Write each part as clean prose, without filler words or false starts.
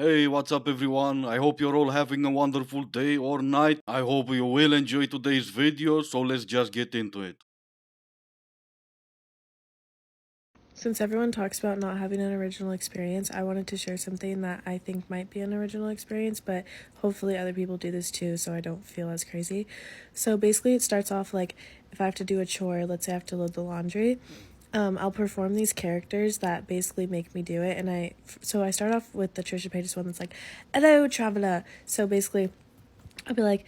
Hey, what's up everyone? I hope you're all having a wonderful day or night. I hope you will enjoy today's video, so let's just get into it. Since everyone talks about not having an original experience, I wanted to share something that I think might be an original experience, but hopefully other people do this too so I don't feel as crazy. So basically, it starts off like if I have to do a chore, let's say I have to load the laundry. I'll perform these characters that basically make me do it, and I start off with the Trisha Paytas one that's like, "Hello, traveler." So basically, I'll be like,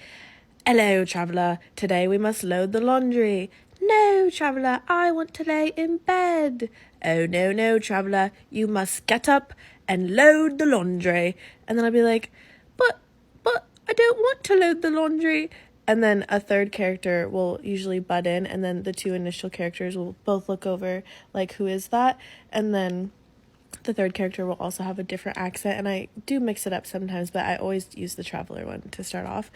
"Hello, traveller. Today we must load the laundry." "No, traveller, I want to lay in bed." "Oh, no, no, traveller, you must get up and load the laundry." And then I'll be like, but, I don't want to load the laundry. And then a third character will usually butt in, and then the two initial characters will both look over, like, who is that? And then the third character will also have a different accent, and I do mix it up sometimes, but I always use the traveler one to start off.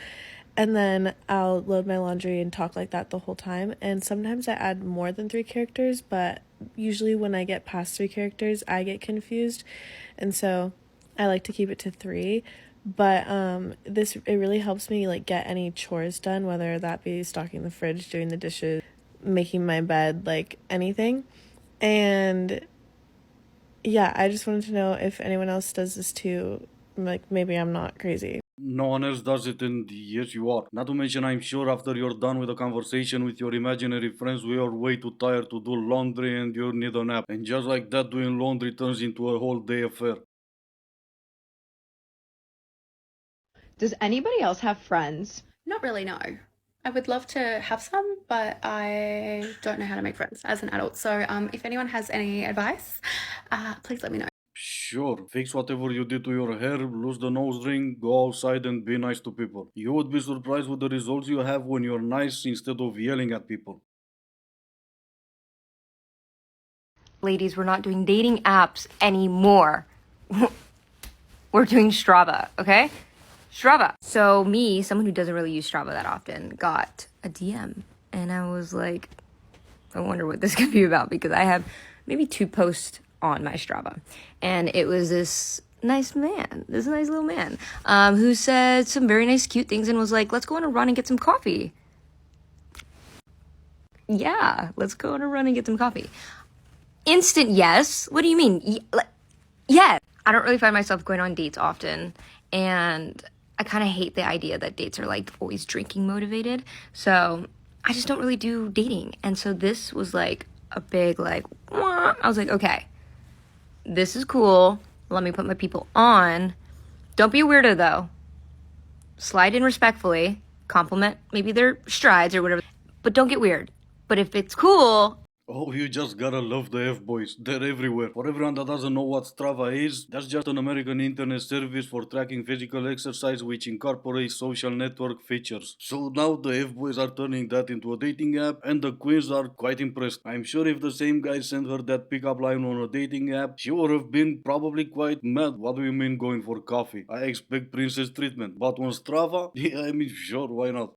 And then I'll load my laundry and talk like that the whole time. And sometimes I add more than 3 characters, but usually when I get past 3 characters, I get confused. And so I like to keep it to 3. But it really helps me like get any chores done, whether that be stocking the fridge, doing the dishes, making my bed, like anything. And yeah, I just wanted to know if anyone else does this too. Like, maybe I'm not crazy. No one else does it, and yes, you are. Not to mention, I'm sure after you're done with the conversation with your imaginary friends, we are way too tired to do laundry and you need a nap. And just like that, doing laundry turns into a whole day affair. Does anybody else have friends? Not really, no. I would love to have some, but I don't know how to make friends as an adult. So if anyone has any advice, please let me know. Sure, fix whatever you did to your hair, lose the nose ring, go outside and be nice to people. You would be surprised with the results you have when you're nice instead of yelling at people. Ladies, we're not doing dating apps anymore. We're doing Strava, okay? Strava. So me, someone who doesn't really use Strava that often, got a DM. And I was like, I wonder what this could be about, because I have maybe 2 posts on my Strava. And it was this nice little man, who said some very nice, cute things and was like, let's go on a run and get some coffee. Yeah, let's go on a run and get some coffee. Instant yes. What do you mean? Yeah. I don't really find myself going on dates often, and I kind of hate the idea that dates are like always drinking motivated. So I just don't really do dating. And so this was like a big like, wah. I was like, okay, this is cool. Let me put my people on. Don't be a weirdo though. Slide in respectfully, compliment maybe their strides or whatever, but don't get weird. But if it's cool, Oh, you just gotta love the F-boys. They're everywhere. For everyone that doesn't know what Strava is, that's just an American internet service for tracking physical exercise which incorporates social network features. So now the F-boys are turning that into a dating app, and the queens are quite impressed. I'm sure if the same guy sent her that pickup line on a dating app, she would have been probably quite mad. What do you mean going for coffee? I expect princess treatment. But on Strava, yeah, I mean, sure, why not?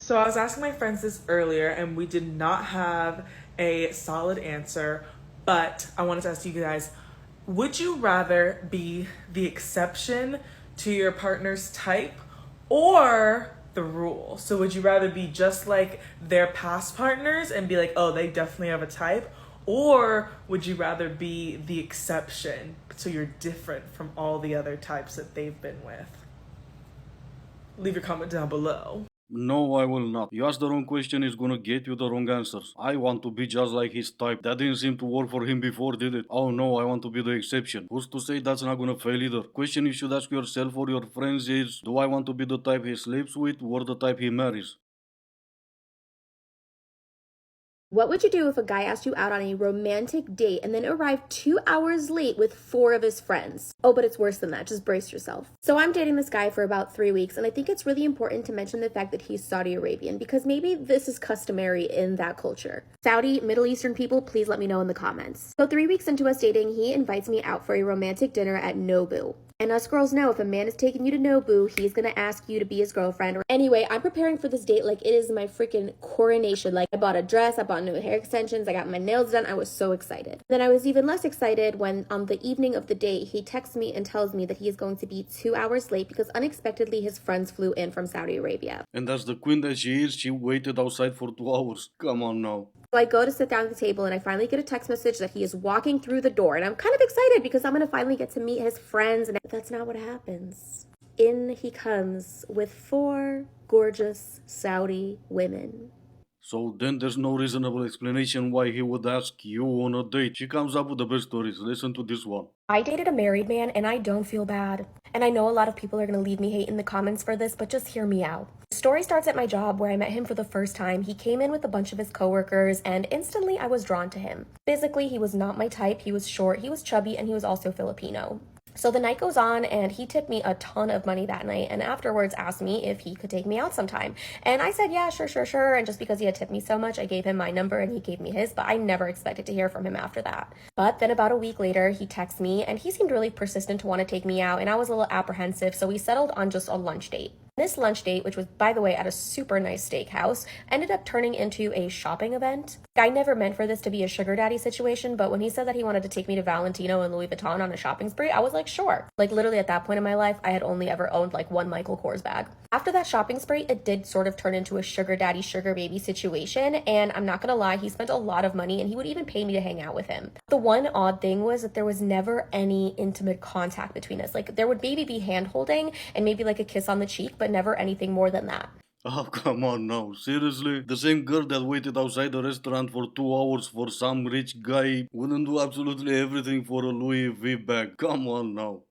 So I was asking my friends this earlier, and we did not have a solid answer, but I wanted to ask you guys, would you rather be the exception to your partner's type or the rule? So would you rather be just like their past partners and be like, oh, they definitely have a type? Or would you rather be the exception so you're different from all the other types that they've been with? Leave your comment down below. No, I will not. You ask the wrong question, it's gonna get you the wrong answers. I want to be just like his type. That didn't seem to work for him before, did it? Oh no, I want to be the exception. Who's to say that's not gonna fail either? Question you should ask yourself or your friends is, do I want to be the type he sleeps with or the type he marries? What would you do if a guy asked you out on a romantic date and then arrived 2 hours late with 4 of his friends? Oh, but it's worse than that. Just brace yourself. So I'm dating this guy for about 3 weeks, and I think it's really important to mention the fact that he's Saudi Arabian, because maybe this is customary in that culture. Saudi, Middle Eastern people, please let me know in the comments. So 3 weeks into us dating, he invites me out for a romantic dinner at Nobu. And us girls know if a man is taking you to Nobu, he's gonna ask you to be his girlfriend. Anyway, I'm preparing for this date like it is my freaking coronation. Like, I bought a dress, I bought new hair extensions, I got my nails done. I was so excited. Then I was even less excited when on the evening of the date, he texts me and tells me that he is going to be 2 hours late because unexpectedly his friends flew in from Saudi Arabia. And as the queen that she is, she waited outside for 2 hours. Come on now. So I go to sit down at the table and I finally get a text message that he is walking through the door. And I'm kind of excited because I'm going to finally get to meet his friends. And that's not what happens. In he comes with 4 gorgeous Saudi women. So then there's no reasonable explanation why he would ask you on a date. She comes up with the best stories. Listen to this one. I dated a married man and I don't feel bad. And I know a lot of people are going to leave me hate in the comments for this, but just hear me out. The story starts at my job where I met him for the first time. He came in with a bunch of his coworkers and instantly I was drawn to him. Physically, he was not my type. He was short, he was chubby, and he was also Filipino. So the night goes on and he tipped me a ton of money that night and afterwards asked me if he could take me out sometime. And I said, yeah, sure. And just because he had tipped me so much, I gave him my number and he gave me his, but I never expected to hear from him after that. But then about a week later, he texted me and he seemed really persistent to want to take me out and I was a little apprehensive, so we settled on just a lunch date. This lunch date, which was, by the way, at a super nice steakhouse, ended up turning into a shopping event. I never meant for this to be a sugar daddy situation, but when he said that he wanted to take me to Valentino and Louis Vuitton on a shopping spree, I was like, sure. Like, literally at that point in my life, I had only ever owned like one Michael Kors bag. After that shopping spree, it did sort of turn into a sugar daddy, sugar baby situation, and I'm not gonna lie, he spent a lot of money and he would even pay me to hang out with him. The one odd thing was that there was never any intimate contact between us. Like, there would maybe be hand holding and maybe like a kiss on the cheek, but never anything more than that. Oh, come on now. Seriously? The same girl that waited outside the restaurant for 2 hours for some rich guy wouldn't do absolutely everything for a Louis V bag. Come on now.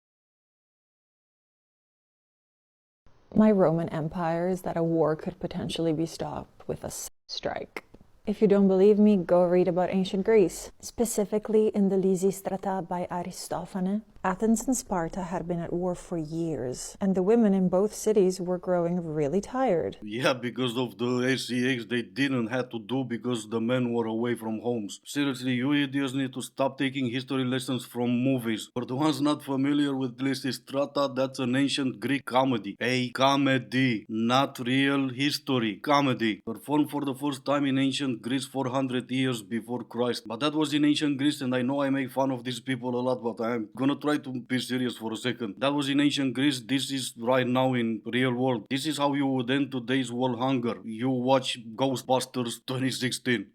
My Roman Empire is that a war could potentially be stopped with a strike. If you don't believe me, go read about ancient Greece, specifically in the Lysistrata by Aristophanes. Athens and Sparta had been at war for years, and the women in both cities were growing really tired. Yeah, because of the SCX they didn't have to do because the men were away from homes. Seriously, you idiots need to stop taking history lessons from movies. For the ones not familiar with Lysistrata, that's an ancient Greek comedy. A comedy, not real history. Comedy. Performed for the first time in ancient Greece 400 years before Christ. But that was in ancient Greece, and I know I make fun of these people a lot, but I'm gonna try to be serious for a second. That was in ancient Greece. This is right now in real world. This is how you would end today's world hunger. You watch Ghostbusters 2016.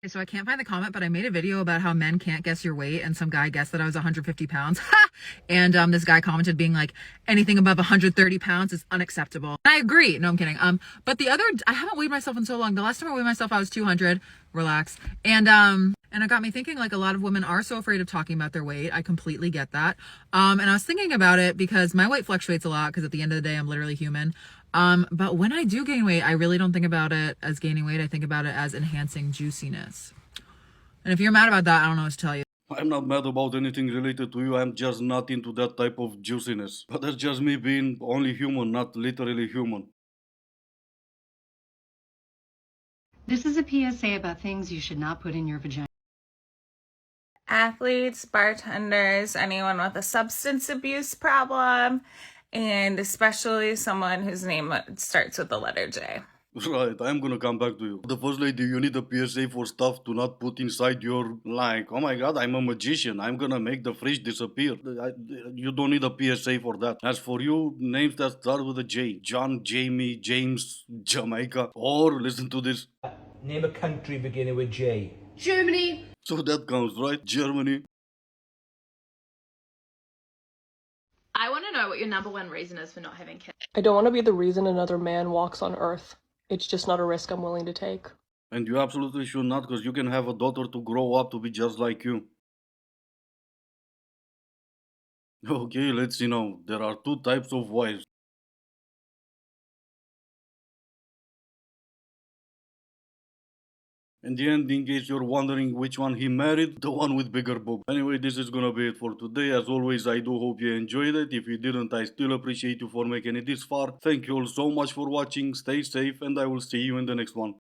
So I can't find the comment, but I made a video about how men can't guess your weight, and some guy guessed that I was 150 pounds. And this guy commented being like, anything above 130 pounds is unacceptable. And I agree. No, I'm kidding. But I haven't weighed myself in so long. The last time I weighed myself, I was 200. Relax. And it got me thinking, like, a lot of women are so afraid of talking about their weight. I completely get that. And I was thinking about it because my weight fluctuates a lot because at the end of the day, I'm literally human. But when I do gain weight, I really don't think about it as gaining weight. I think about it as enhancing juiciness. And if you're mad about that, I don't know what to tell you. I'm not mad about anything related to you, I'm just not into that type of juiciness. But that's just me being only human, not literally human. This is a PSA about things you should not put in your vagina. Athletes, bartenders, anyone with a substance abuse problem, and especially someone whose name starts with the letter J. Right, I'm gonna come back to you. The first lady, you need a PSA for stuff to not put inside your, like, oh my god, I'm a magician, I'm gonna make the fridge disappear. You don't need a PSA for that. As for you, names that start with a J. John, Jamie, James, Jamaica. Or, listen to this. Name a country beginning with J. Germany. So that counts, right? Germany. I want to know what your number one reason is for not having kids. I don't want to be the reason another man walks on Earth. It's just not a risk I'm willing to take. And you absolutely should not, because you can have a daughter to grow up to be just like you. Okay, let's see now. There are 2 types of wives. In the end, in case you're wondering which one he married, the one with bigger boob. Anyway, this is gonna be it for today. As always, I do hope you enjoyed it. If you didn't, I still appreciate you for making it this far. Thank you all so much for watching. Stay safe, and I will see you in the next one.